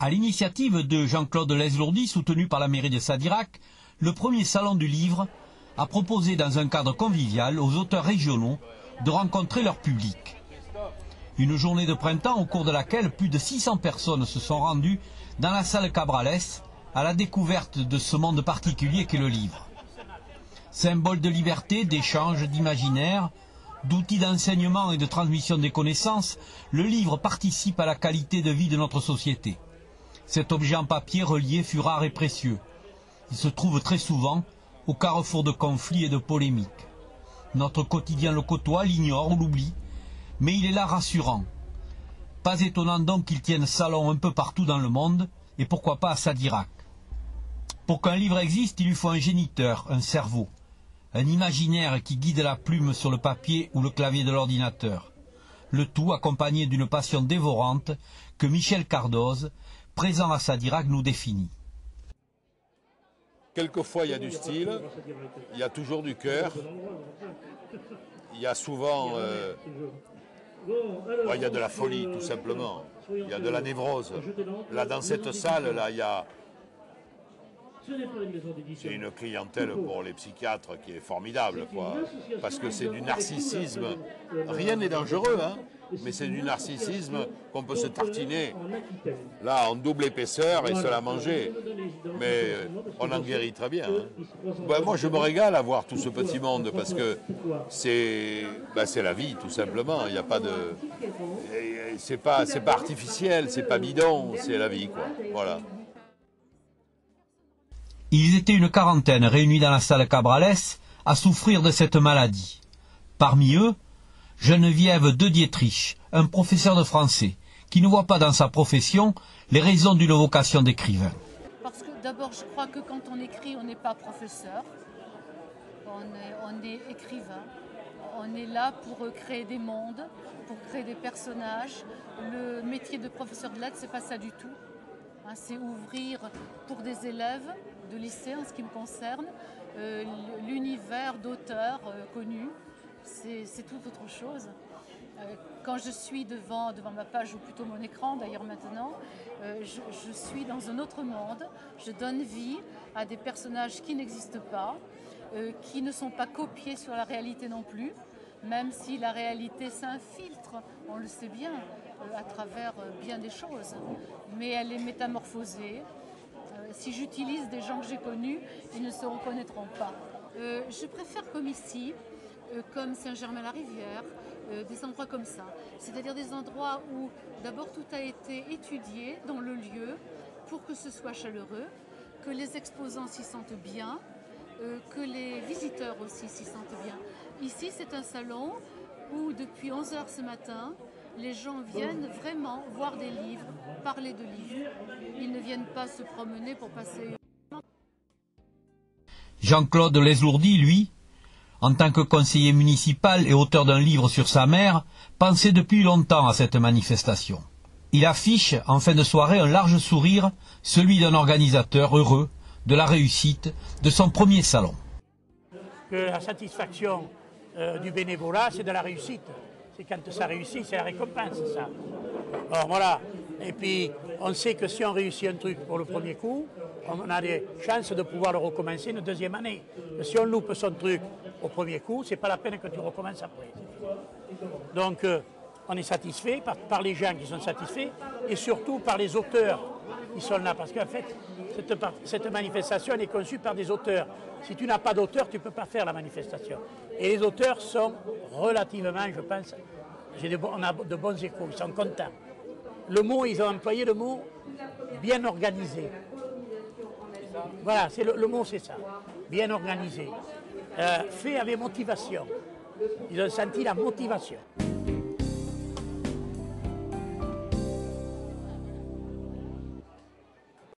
À l'initiative de Jean-Claude Leslourdy, soutenu par la mairie de Sadirac, le premier salon du livre a proposé dans un cadre convivial aux auteurs régionaux de rencontrer leur public. Une journée de printemps au cours de laquelle plus de 600 personnes se sont rendues dans la salle Cabrales à la découverte de ce monde particulier qu'est le livre. Symbole de liberté, d'échange, d'imaginaire, d'outils d'enseignement et de transmission des connaissances, le livre participe à la qualité de vie de notre société. Cet objet en papier relié fut rare et précieux. Il se trouve très souvent au carrefour de conflits et de polémiques. Notre quotidien le côtoie, l'ignore ou l'oublie, mais il est là rassurant. Pas étonnant donc qu'il tienne salon un peu partout dans le monde, et pourquoi pas à Sadirac. Pour qu'un livre existe, il lui faut un géniteur, un cerveau, un imaginaire qui guide la plume sur le papier ou le clavier de l'ordinateur. Le tout accompagné d'une passion dévorante que Michel Cardoz, présent à Sadirac, nous définit. Quelquefois, il y a du style, il y a toujours du cœur, il y a souvent il y a de la folie, tout simplement. Il y a de la névrose. Là, dans cette salle, là, il y a... C'est une clientèle pour les psychiatres qui est formidable, quoi. Parce que c'est du narcissisme. Rien n'est dangereux, hein, mais c'est du narcissisme qu'on peut se tartiner, là, en double épaisseur et se la manger. Mais on en guérit très bien. Hein. Ben, moi, je me régale à voir tout ce petit monde, parce que c'est la vie, tout simplement. Il n'y a pas de... C'est pas artificiel, c'est pas bidon, c'est la vie, quoi. Voilà. Ils étaient une quarantaine réunis dans la salle Cabrales à souffrir de cette maladie. Parmi eux, Geneviève de Dietrich, un professeur de français, qui ne voit pas dans sa profession les raisons d'une vocation d'écrivain. Parce que d'abord, je crois que quand on écrit, on n'est pas professeur, on est écrivain. On est là pour créer des mondes, pour créer des personnages. Le métier de professeur de lettres, c'est pas ça du tout. C'est ouvrir pour des élèves de lycée, en ce qui me concerne, l'univers d'auteurs connus. C'est tout autre chose. Quand je suis devant ma page, ou plutôt mon écran d'ailleurs maintenant, je suis dans un autre monde. Je donne vie à des personnages qui n'existent pas, qui ne sont pas copiés sur la réalité non plus, même si la réalité s'infiltre, on le sait bien, à travers bien des choses. Mais elle est métamorphosée. Si j'utilise des gens que j'ai connus, ils ne se reconnaîtront pas. Je préfère comme ici, comme Saint-Germain-la-Rivière, des endroits comme ça. C'est-à-dire des endroits où d'abord tout a été étudié dans le lieu pour que ce soit chaleureux, que les exposants s'y sentent bien, que les visiteurs aussi s'y sentent bien. Ici, c'est un salon où depuis 11 h ce matin, les gens viennent vraiment voir des livres, parler de livres. Ils ne viennent pas se promener pour passer... Jean-Claude Leslourdy, lui, en tant que conseiller municipal et auteur d'un livre sur sa mère, pensait depuis longtemps à cette manifestation. Il affiche, en fin de soirée, un large sourire, celui d'un organisateur heureux de la réussite de son premier salon. Que la satisfaction du bénévolat, c'est de la réussite. C'est quand ça réussit, c'est la récompense, ça. Alors voilà. Et puis, on sait que si on réussit un truc pour le premier coup, on a des chances de pouvoir le recommencer une deuxième année. Mais si on loupe son truc au premier coup, c'est pas la peine que tu recommences après. Donc, on est satisfait par les gens qui sont satisfaits et surtout par les auteurs qui sont là. Parce qu'en fait, cette manifestation elle est conçue par des auteurs. Si tu n'as pas d'auteur, tu ne peux pas faire la manifestation. Et les auteurs sont relativement, je pense, on a de bons échos, ils sont contents. Le mot, ils ont employé le mot bien organisé. Voilà, le mot c'est ça, bien organisé. Fait avec motivation. Ils ont senti la motivation.